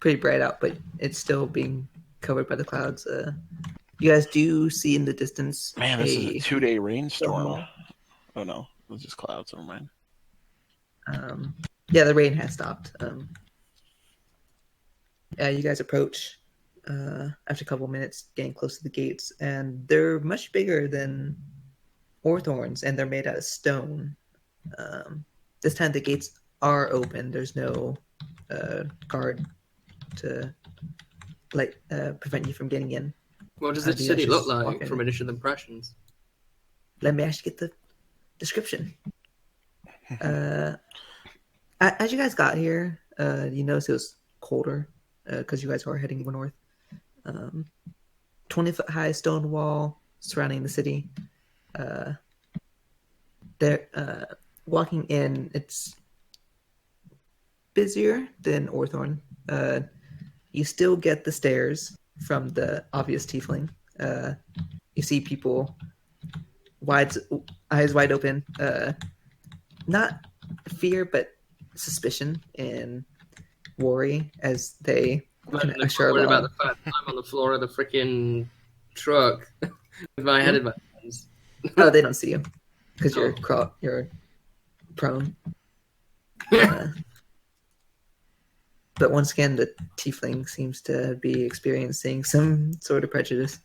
pretty bright out, but it's still being covered by the clouds. You guys do see in the distance. Man, this is a 2-day rainstorm. wall. Oh no, it was just clouds. Never mind. Yeah, the rain has stopped. You guys approach after a couple minutes, getting close to the gates, and they're much bigger than Orthorn's, and they're made out of stone. This time the gates are open. There's no guard to prevent you from getting in. What does this city look like from initial impressions? Let me actually get the description. As you guys got here, you noticed it was colder because you guys are heading north. 20-foot high stone wall surrounding the city. Walking in, it's busier than Orthorn. You still get the stares from the obvious tiefling. You see people eyes wide open, not fear but suspicion and worry as they worried about the fact that I'm on the floor of the freaking truck with my head in my hands. Oh, they don't see you because you're prone. But once again, the tiefling seems to be experiencing some sort of prejudice.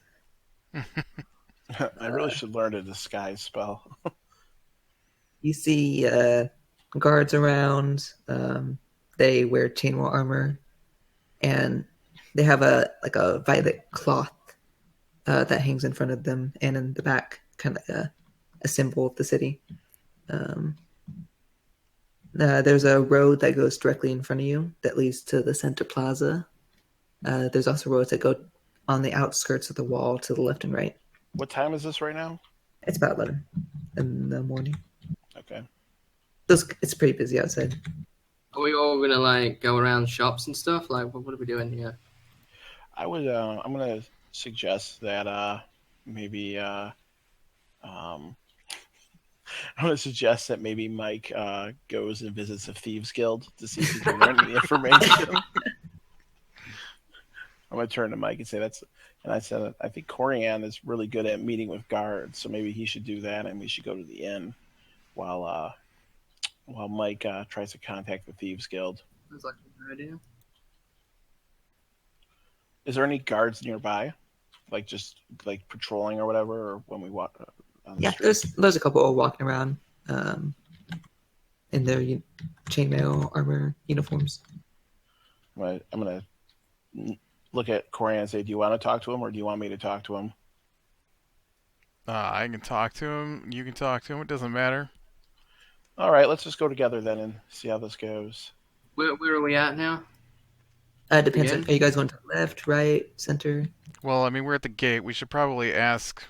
I really should learn a disguise spell. You see guards around. They wear chainmail armor, and they have a violet cloth that hangs in front of them, and in the back, kind of like a symbol of the city. There's a road that goes directly in front of you that leads to the center plaza. There's also roads that go on the outskirts of the wall to the left and right. What time is this right now? It's about 11 in the morning. Okay. It's pretty busy outside. Are we all gonna go around shops and stuff? What are we doing here? I would. I'm gonna suggest that maybe. I'm going to suggest that maybe Mike goes and visits a thieves guild to see if he can learn any information. I'm going to turn to Mike and say I said, I think Corian is really good at meeting with guards, so maybe he should do that, and we should go to the inn while Mike tries to contact the thieves guild. Sounds like a good idea. Is there any guards nearby, just patrolling or whatever, or when we walk? Yeah, there's a couple walking around in their chainmail armor uniforms. I'm gonna look at Corian and say, "Do you want to talk to him, or do you want me to talk to him?" I can talk to him. You can talk to him. It doesn't matter. All right, let's just go together then and see how this goes. Where are we at now? Depends. Are you guys going to the left, right, center? Well, I mean, we're at the gate. We should probably ask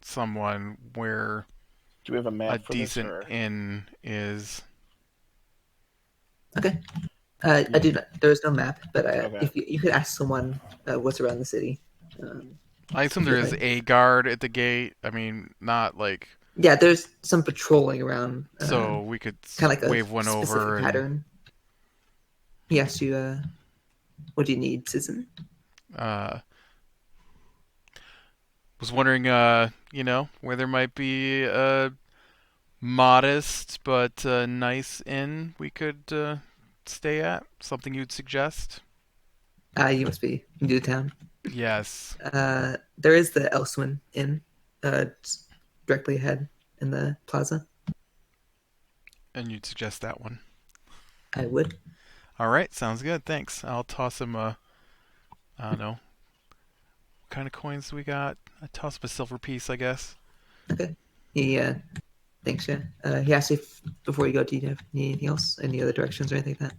someone where do we have a map a for decent this, inn is. Okay. I do not. There's no map, but okay. If you could ask someone what's around the city. I assume there is a guard at the gate. I mean, not like. Yeah, there's some patrolling around. So we could kind of like wave one over. Pattern. He asked you, "What do you need, citizen?" Was wondering, where there might be a modest but nice inn we could stay at. Something you'd suggest? You must be new to town. Yes. There is the Elswyn Inn, directly ahead in the plaza. And you'd suggest that one? I would. All right, sounds good. Thanks. I'll toss him I don't know. What kind of coins do we got? I toss him a silver piece, I guess. Okay. He thanks, yeah. He asked if before you go, do you have anything else? Any other directions or anything like that?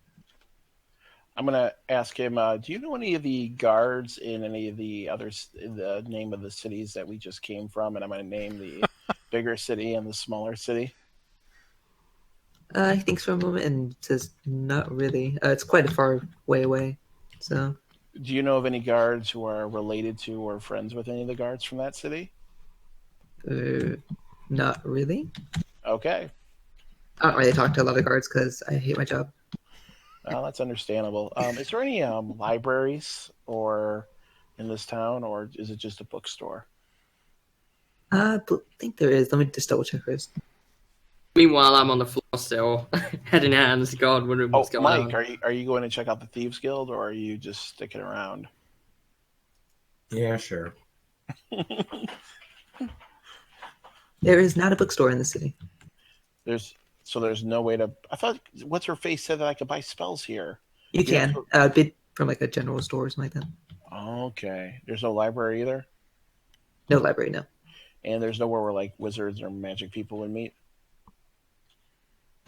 I'm gonna ask him. Do you know any of the guards in any of the others? The name of the cities that we just came from, and I'm gonna name the bigger city and the smaller city. He thinks for a moment and says, "Not really. It's quite a far way away." So. Do you know of any guards who are related to or friends with any of the guards from that city? Not really. Okay. I don't really talk to a lot of guards because I hate my job. Well, that's understandable. Is there any libraries or in this town, or is it just a bookstore? I think there is. Let me just double check first. Meanwhile, I'm on the floor still, head in hands. God, wondering what's Oh, going Mike, on. are you going to check out the Thieves Guild, or are you just sticking around? Yeah, sure. There is not a bookstore in the city. There's no way to. I thought what's her face said that I could buy spells here. You You have can bid from like a general store or something like that. Okay. There's no library either, No library, no. and there's nowhere where like wizards or magic people would meet.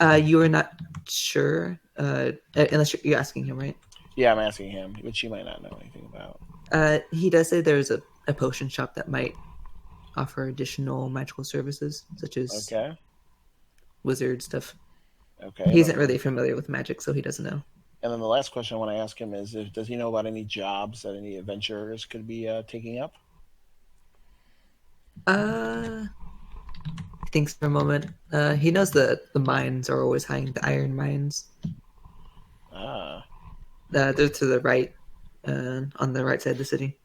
You are not sure, unless you're asking him, right? Yeah, I'm asking him, which he might not know anything about. He does say there's a potion shop that might offer additional magical services, such as Okay. wizard stuff. Okay. He isn't really familiar with magic, so he doesn't know. And then the last question I want to ask him is, does he know about any jobs that any adventurers could be taking up? He thinks for a moment. He knows that the mines are always hiring the iron mines. Ah. They're to the right, on the right side of the city.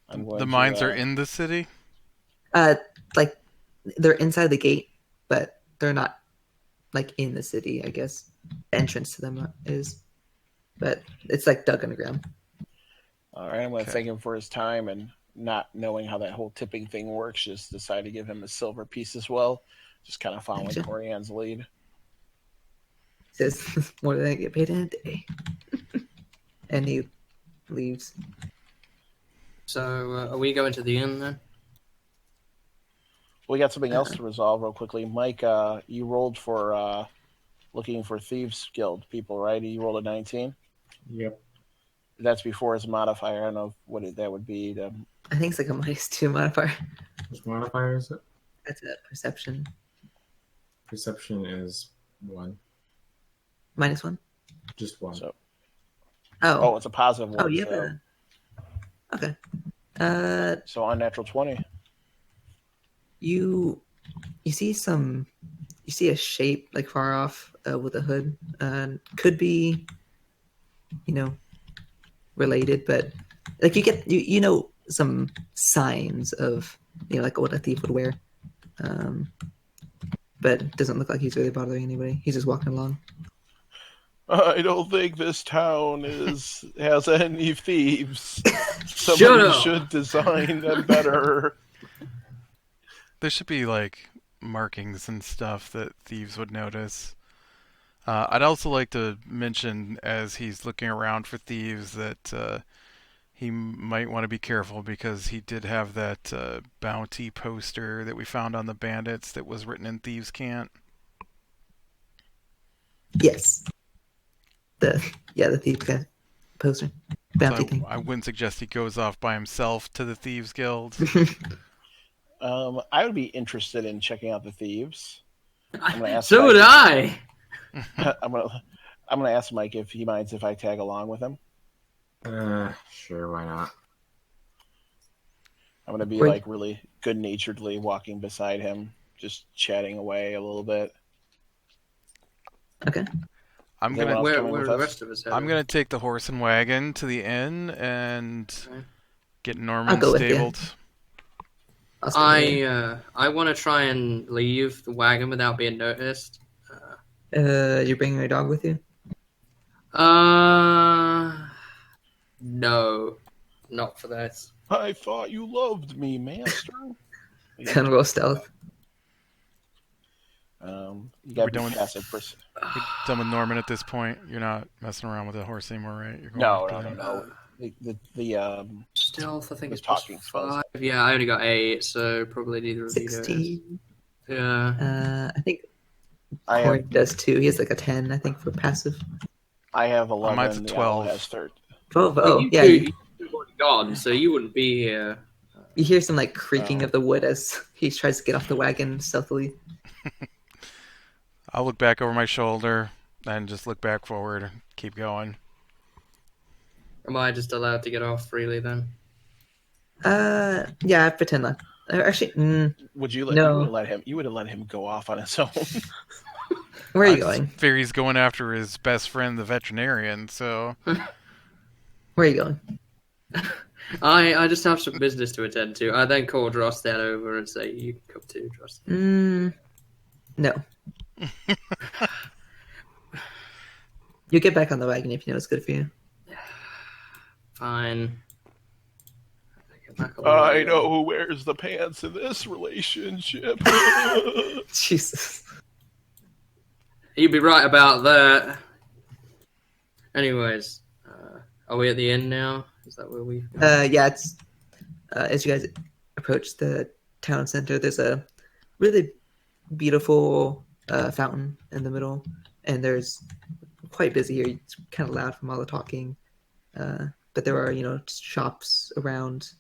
I'm going The to, mines are in the city? Like they're inside the gate, but they're not like in the city. I guess the entrance to them is, but it's like dug underground. All right, I'm going to Okay. thank him for his time and not knowing how that whole tipping thing works. Just decide to give him a silver piece as well. Just kind of following Gotcha. Corian's lead. He says more than I get paid in a day, and he leaves. So, are we going to the inn then? We got something else to resolve real quickly. Mike, you rolled for looking for Thieves Guild people, right? You rolled a 19. Yep. That's before his modifier. I don't know what that would be. I think it's like a -2 modifier. Which modifier is it? That's a perception. Perception is 1. -1. Just 1. So, Oh, it's a positive one. yeah. So, Okay. so unnatural 20. You see a shape like far off with a hood. Could be, related, but like you get some signs of like what a thief would wear, but it doesn't look like he's really bothering anybody. He's just walking along. I don't think this town has any thieves. Shut Somebody up! should design them better. There should be like markings and stuff that thieves would notice. I'd also like to mention, as he's looking around for thieves, that he might want to be careful because he did have that bounty poster that we found on the bandits that was written in Thieves' Cant. Yes. The thief guy poster bounty So thing. I wouldn't suggest he goes off by himself to the Thieves Guild. I would be interested in checking out the thieves. I'm gonna ask So Mike. would I. I'm gonna ask Mike if he minds if I tag along with him. Sure, why not? I'm gonna be Wait. like really good-naturedly walking beside him, just chatting away a little bit. Okay. I'm Is that gonna what Where coming are with the us? rest of us headed? I'm gonna take the horse and wagon to the inn and Okay. get I'll Norman go with you. stabled. I'll stay here. I want to try and leave the wagon without being noticed. You're bringing your dog with you? No, not for that. I thought you loved me, master. Kind of roll stealth. You gotta We're be done with- passive person. We're done with Norman at this point. You're not messing around with the horse anymore, right? You're going No, after no, him. no. The Stealth, I think The it's plus talking spells. 5. Yeah, I only got 8, so probably neither of you guys. 16. Yeah. I think I Corey have does too. He has like a 10, I think, for passive. 11. Mine's a The 12. owl has 13. 12. But Oh, you yeah. two, You, you've already gone, so you wouldn't be here. you hear some like creaking Oh. of the wood as he tries to get off the wagon stealthily. I'll look back over my shoulder and just look back forward and keep going. Am I just allowed to get off freely then? Yeah, I pretend not. Actually, Would you No. You would have let him go off on his own. Where are you going? Fairy's going after his best friend, the veterinarian. So Where are you going? I just have some business to attend to. I then call Drostad over and say, "You can come too, Drostad." No. You get back on the wagon if you know it's good for you. Fine. I know who wears the pants in this relationship. Jesus. You'd be right about that. Anyways, are we at the inn now? Is that where we've gone? Yeah, it's as you guys approach the town center, there's a really beautiful fountain in the middle, and there's quite busy here. It's kind of loud from all the talking, but there are shops around,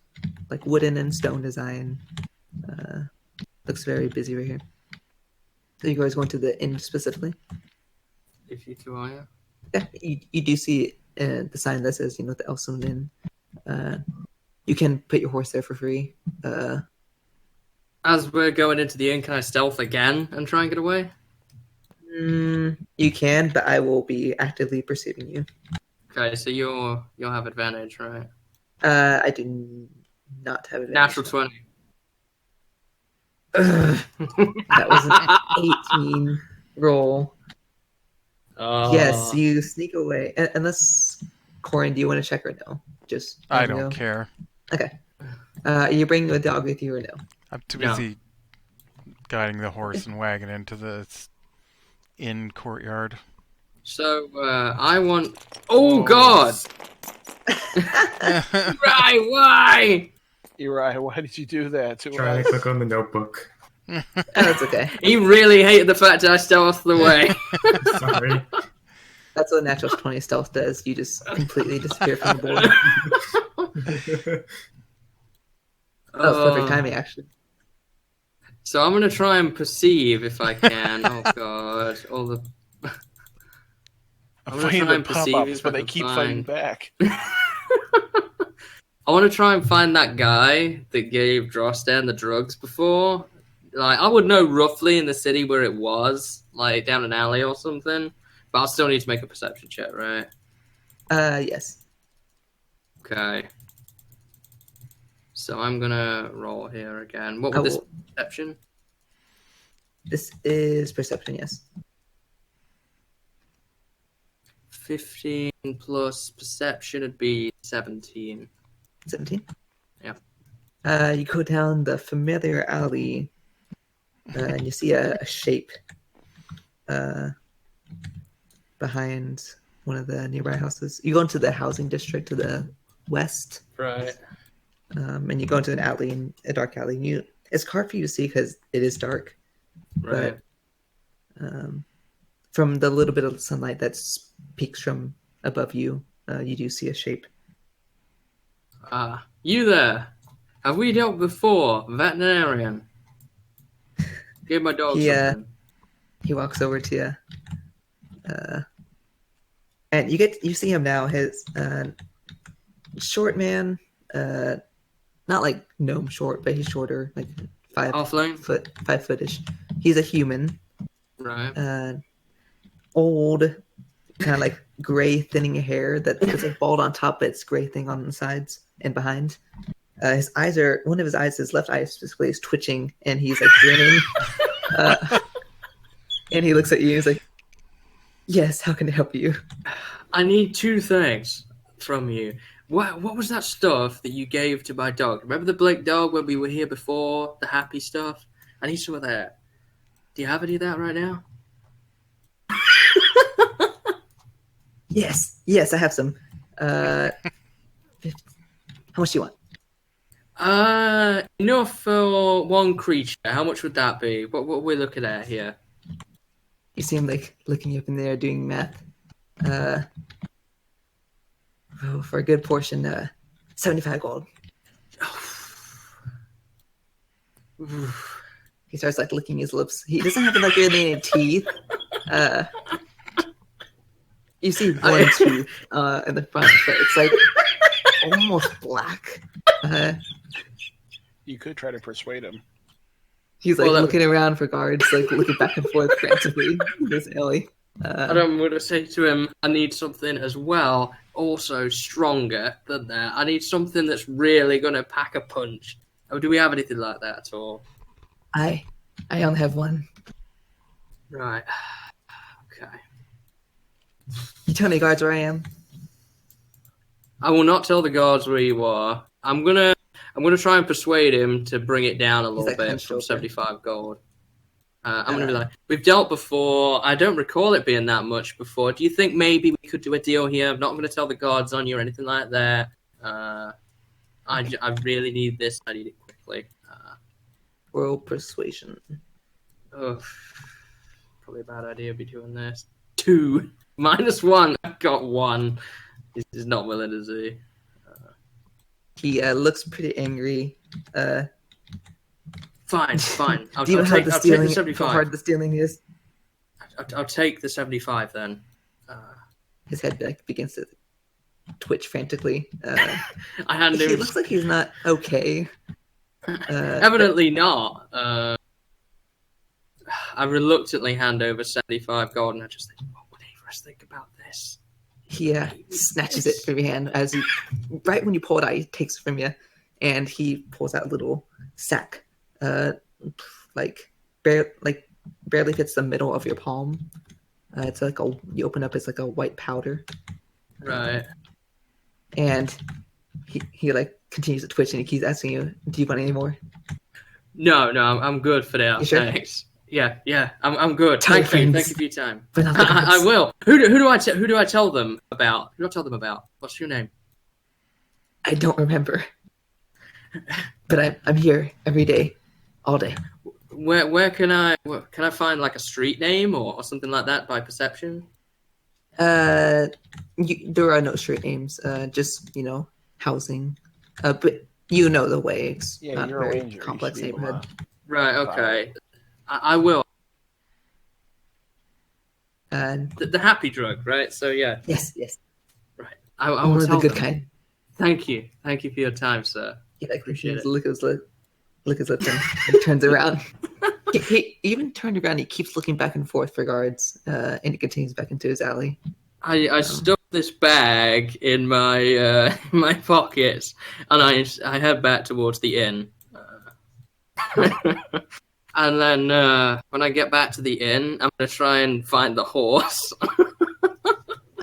like wooden and stone design. Looks very busy right here. So you guys going to the inn specifically? If you two are, yeah. Yeah, you do see the sign that says, the Elswyn Inn. You can put your horse there for free. As we're going into the inn, can I stealth again and try and get away? You can, but I will be actively pursuing you. Okay, so you'll have advantage, right? I do not have advantage. Natural 20. That was an 18 roll. Yes, you sneak away. Unless, Corin, do you want to check or no? Just I don't care. Okay. Are you bringing a dog with you or no? I'm too busy guiding the horse and wagon into the inn courtyard. So, I want... Oh, God! Right, why? Uri, why did you do that to Try us? to click on the notebook. That's okay. He really hated the fact that I stealthed away. Sorry. That's what natural 20 stealth does. You just completely disappear from the board. That was perfect timing, actually. So I'm going to try and perceive if I can. Oh, God. All the... I'm finding the pop-ups, but they keep fighting back. I want to try and find that guy that gave Drostan the drugs before. Like, I would know roughly in the city where it was, like down an alley or something. But I'll still need to make a perception check, right? Yes. Okay. So I'm gonna roll here again. What would this perception? This is perception, yes. 15 plus perception would be 17. 17? Yeah. You go down the familiar alley, and you see a shape behind one of the nearby houses. You go into the housing district to the west. Right. And you go into an alley, a dark alley. It's hard for you to see because it is dark. Right. But from the little bit of sunlight that peeks from above you, you do see a shape. You there? Have we dealt before, veterinarian? Give my dog something. He walks over to you, and you see him now. His short man, not like gnome short, but he's shorter, like 5 footish. He's a human, right? Old, kind of like gray thinning hair that is like bald on top, but it's gray thing on the sides and behind. His eyes one of his eyes, his left eye specifically, is twitching, and he's like grinning. And he looks at you and he's like, "Yes, how can I help you?" I need 2 things from you. What was that stuff that you gave to my dog? Remember the Blake dog when we were here before? The happy stuff? I need some of that. Do you have any of that right now? Yes, I have some. How much do you want? Enough for 1 creature. How much would that be? What are we looking at here? You see him like looking up in there doing math. For a good portion, 75 gold. He starts like licking his lips. He doesn't have like really any teeth. You see one tooth in the front, but it's like almost black. You could try to persuade him. He's like Well, looking around for guards, like looking back and forth frantically in this alley. And I'm going to say to him, I need something as well, also stronger than that. I need something that's really going to pack a punch. Oh, do we have anything like that at all? I only have one. Right. Okay. You tell any guards where I am? I will not tell the guards where you are. I'm gonna try and persuade him to bring it down a little like bit hunched from over. 75 gold. I'm gonna be like, we've dealt before. I don't recall it being that much before. Do you think maybe we could do a deal here? I'm not gonna tell the guards on you or anything like that. I really need this. I need it quickly. Roll persuasion. Oh, probably a bad idea to be doing this. 2 -1. I've got 1. He's not willing, is he? He looks pretty angry. Fine. I'll Do you know take how the 75. how hard the stealing is? I'll take the 75 then. His head begins to twitch frantically. I hand He him. looks like he's not okay. Evidently not. I reluctantly hand over 75 gold, and I just think, what would Averus think about this? He snatches it from your hand as you, right when you pull it out, he takes it from you, and he pulls out a little sack, barely fits the middle of your palm. It's like you open up, it's like a white powder, Right. and he like continues to twitch, and he keeps asking you, "Do you want any more?" No, I'm good for now. You sure? Thanks. Yeah, I'm good. Tell your Thank you friends. for your time. But not the I guards. will. Who do I tell them about? Who do I tell them about? What's your name? I don't remember, but I'm here every day, all day. Where can I find like a street name or something like that by perception? There are no street names. Just housing. But you know the way. It's Yeah, not you're a very ranger. You complex should be able neighborhood. to- Right. Okay. I will. And The happy drug, right? So yeah. yes, Right. I one will of the tell good them. kind. Thank you for your time, sir. He like Appreciate continues it. to lick his lips and turns around. He even turned around. He keeps looking back and forth for guards, and he continues back into his alley. I stuff this bag in my my pockets, and I head back towards the inn. And then when I get back to the inn, I'm gonna try and find the horse.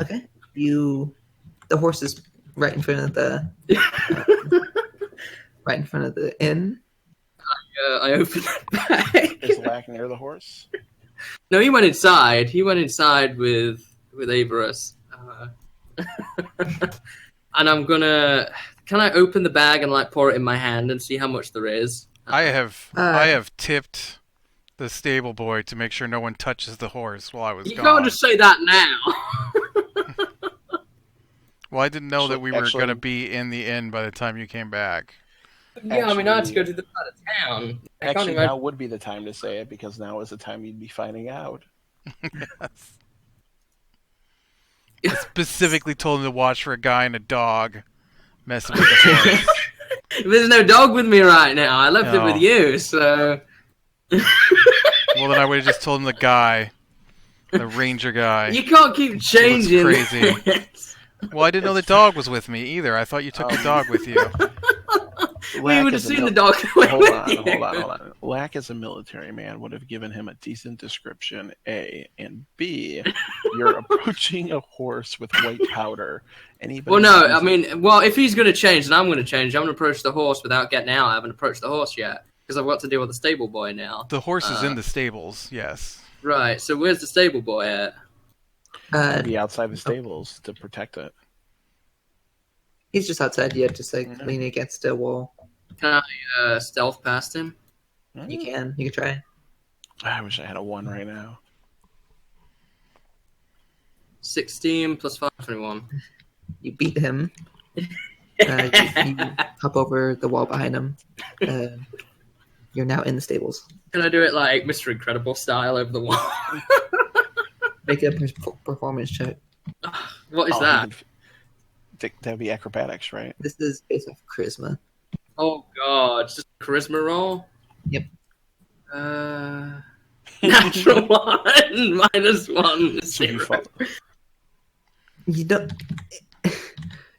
Okay, the horse is right in front of the inn. I open the bag. Is Lack near the horse? No, he went inside. He went inside with Averus. And I'm gonna. Can I open the bag and like pour it in my hand and see how much there is? I have tipped the stable boy to make sure no one touches the horse while I was You gone. can't just say that now. Well, I didn't know So, that we were actually- going to be in the inn by the time you came back. Yeah, I mean, I had to go to the part of town. I can't Actually, imagine. now would be the time to say it because now is the time you'd be finding out. Yes. I specifically told him to watch for a guy and a dog messing with the horse. There's no dog with me right now. I left it Oh. with you, so. Well, then I would have just told him the guy, the ranger guy. You can't keep changing. crazy. it. Well, I didn't know the dog was with me either. I thought you took the dog with you. We Lack would have is a seen mil- the dog. Hold on, with hold you. on, hold on. Lack as a military man would have given him a decent description, A, and B, you're approaching a horse with white powder. Anybody Well, no, who's I mean, well, if he's going to change, then I'm going to change. I'm going to approach the horse without getting out. I haven't approached the horse yet because I've got to deal with the stable boy now. The horse is in the stables, yes. Right, so where's the stable boy at? to be outside the stables to protect it. He's just outside. Yeah, just like Yeah. leaning against a wall. Can I stealth past him? You can try. I wish I had a 1 right now. 16 plus 5, 21. You beat him. You hop over the wall behind him. You're now in the stables. Can I do it like Mr. Incredible style over the wall? Make a performance check. What is Oh, that? That'd be acrobatics, right? This is based off charisma. Oh god, it's just a charisma roll? Yep. Natural 1 -1 So you 0. fall. You don't.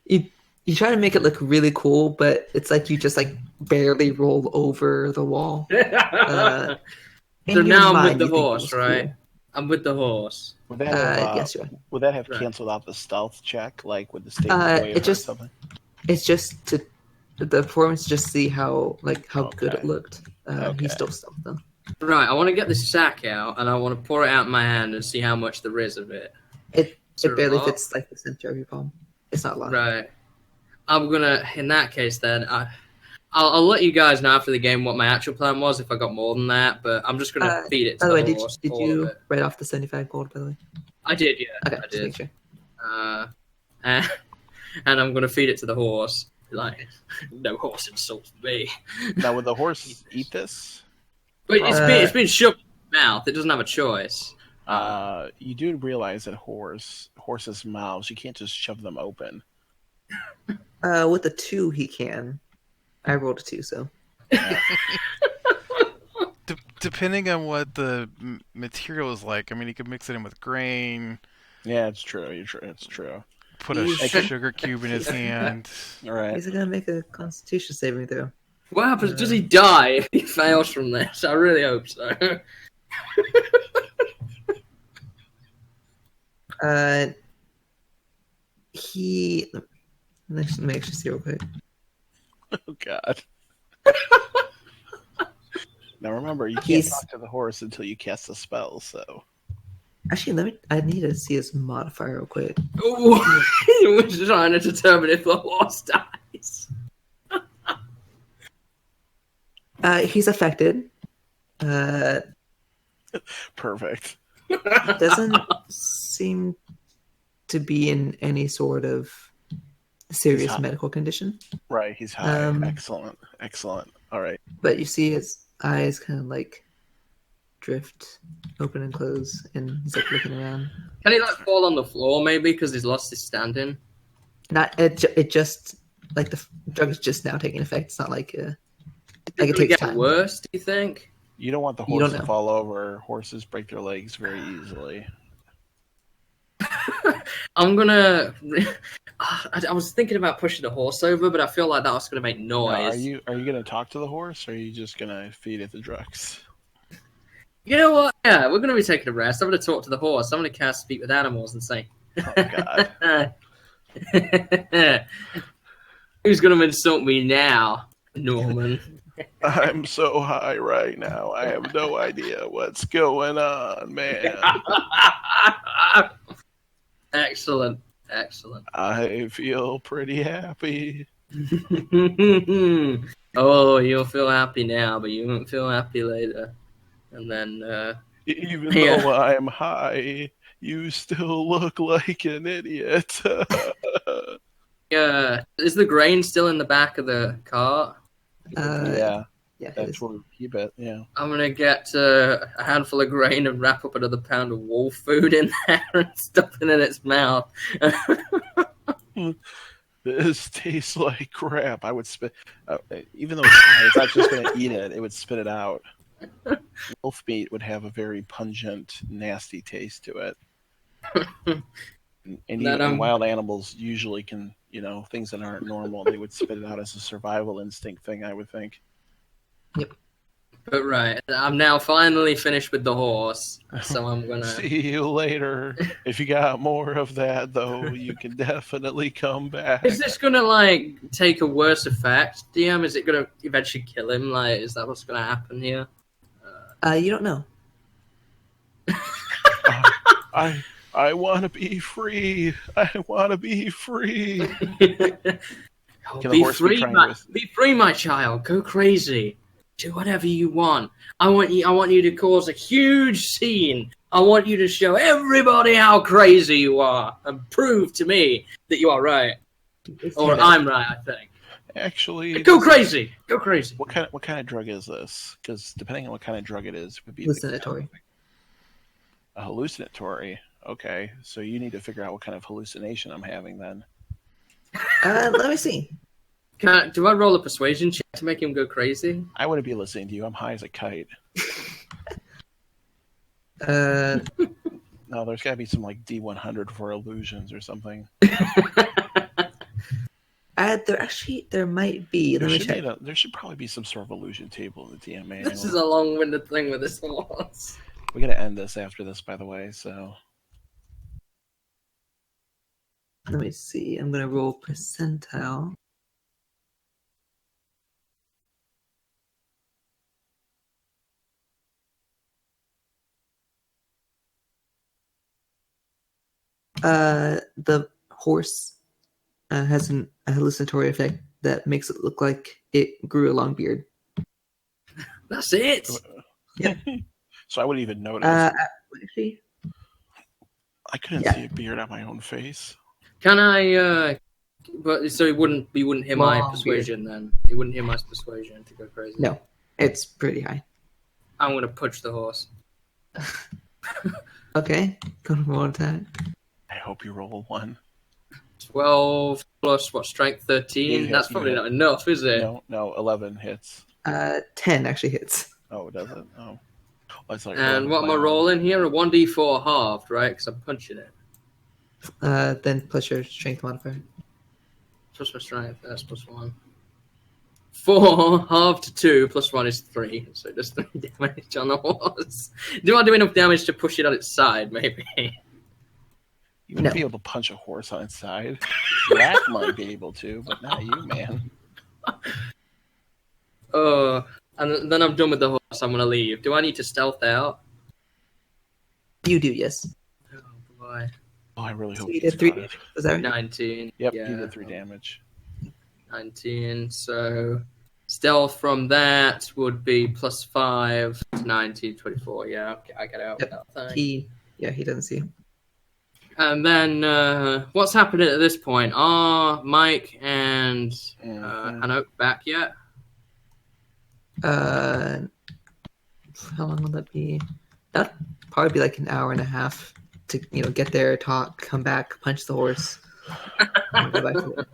You try to make it look really cool, but it's like you just like barely roll over the wall. So In your now I'm mind, with the you think it horse, was right? cool. I'm with the horse. Would that have Yes, you are. would that have Right. canceled out the stealth check, like with the stable wave It or just something? it's just to the performance, just see how good Okay. it looked. Okay. He still stuffed them. Right, I want to get this sack out and I want to pour it out in my hand and see how much there is of it. It Is there a barely lot? fits like the center of your palm. It's not a lot. Right. I'm gonna. In that case, then I'll let you guys know after the game what my actual plan was if I got more than that. But I'm just gonna feed it to By the way, horse. did all of you it. write off the 75 gold? By the way. I did, yeah. Okay, I just did. make sure. And I'm gonna feed it to the horse. Like, no horse insults me. Now, would the horse eat this? But it's been shoved in its mouth. It doesn't have a choice. You do realize that horses' mouths, you can't just shove them open. With a 2, he can. I rolled a 2, so. Depending on what the material is like, I mean, you could mix it in with grain. Yeah, it's true. It's true. Put a sugar cube in his hand. All right. He's gonna make a Constitution saving throw. What happens? Does he die if he fails from this? I really hope so. He. Let me actually see real quick. Oh God. Now remember, you can't talk to the horse until you cast the spell. So. Actually, I need to see his modifier real quick. Ooh, we're trying to determine if the horse dies. He's affected. Perfect. Doesn't seem to be in any sort of serious medical condition. Right, he's high. Excellent. All right. But you see his eyes kind of like drift, open and close, and he's like looking around. Can he like fall on the floor maybe because he's lost his standing? Not it just like the drug is just now taking effect. It's not like it takes get time. Worse, do you think? You don't want the horse to fall over. Horses break their legs very easily. I'm gonna. I was thinking about pushing the horse over, but I feel like that was gonna make noise. Now, are you gonna talk to the horse, or are you just gonna feed it the drugs? You know what? Yeah, we're gonna be taking a rest. I'm gonna talk to the horse. I'm gonna cast Speak with Animals and say, "Oh God, who's gonna insult me now, Norman?" I'm so high right now. I have no idea what's going on, man. Excellent. I feel pretty happy. Oh, you'll feel happy now, but you won't feel happy later. And then, even though I'm high, you still look like an idiot. Yeah, is the grain still in the back of the cart? Yeah, Yeah, that's where we keep it. Yeah. I'm gonna get a handful of grain and wrap up another pound of wolf food in there and stuff it in its mouth. This tastes like crap. I would spit, even though it's not just going to eat it, it would spit it out. Wolf meat would have a very pungent, nasty taste to it. And even wild animals usually can, things that aren't normal, they would spit it out as a survival instinct thing, I would think. Yep. But right, I'm now finally finished with the horse, so I'm gonna see you later. If you got more of that, though, you can definitely come back. Is this gonna take a worse effect, DM? Is it gonna eventually kill him? Is that what's gonna happen here? You don't know. I want to be free. I want to be free. Be free, my child. Go crazy. Do whatever you want. I want you to cause a huge scene. I want you to show everybody how crazy you are and prove to me that you are right. Or I'm right, I think. Actually, go crazy. Go crazy. What kind of drug is this? Because depending on what kind of drug it is, it would be hallucinatory. A hallucinatory. Okay, so you need to figure out what kind of hallucination I'm having then. Let me see. Do I roll a persuasion check to make him go crazy? I wouldn't be listening to you. I'm high as a kite. Uh, No, there's got to be some like D100 for illusions or something. there might be. Let me check. There should probably be some sort of illusion table in the DM manual. This is a long-winded thing with this horse. We got to end this after this, by the way. So Let me see. I'm gonna roll percentile. The horse has a hallucinatory effect that makes it look like it grew a long beard. That's it. Yeah. So I wouldn't even notice. Actually, I couldn't see a beard on my own face. Can I? But so he wouldn't hear my Long persuasion then. He wouldn't hear my persuasion to go crazy. no, it's pretty high. I'm gonna punch the horse. Okay, go for one attack. I hope you roll a 1. 12 plus what? Strength 13. You That's hit, probably you not enough, is it? No, 11 hits. 10 actually hits. Oh, it doesn't? Oh. Well, And what am I rolling here? A 1d4 halved, right? Because I'm punching it. Then plus your strength modifier. Plus my strength, that's plus 1. 4 halved to 2 plus 1 is 3. So just 3 damage on the horse. Do I do enough damage to push it on its side, maybe? You wouldn't be able to punch a horse on its side. Rat might be able to, but not you, man. And then I'm done with the horse. I'm going to leave. Do I need to stealth out? You do, yes. Oh, boy. Oh, I really hope So you you did 3 got it. damage. Was that right? 19. Yep, yeah. you did 3 damage. 19. So stealth from that would be plus 5 to 19, 24. Yeah, okay, I get out. Yep. That thing. He doesn't see you. And then what's happening at this point? Are Mike and Hanok back yet? How long will that be? That'd probably be like an hour and a half to get there, talk, come back, punch the horse, and go back to it.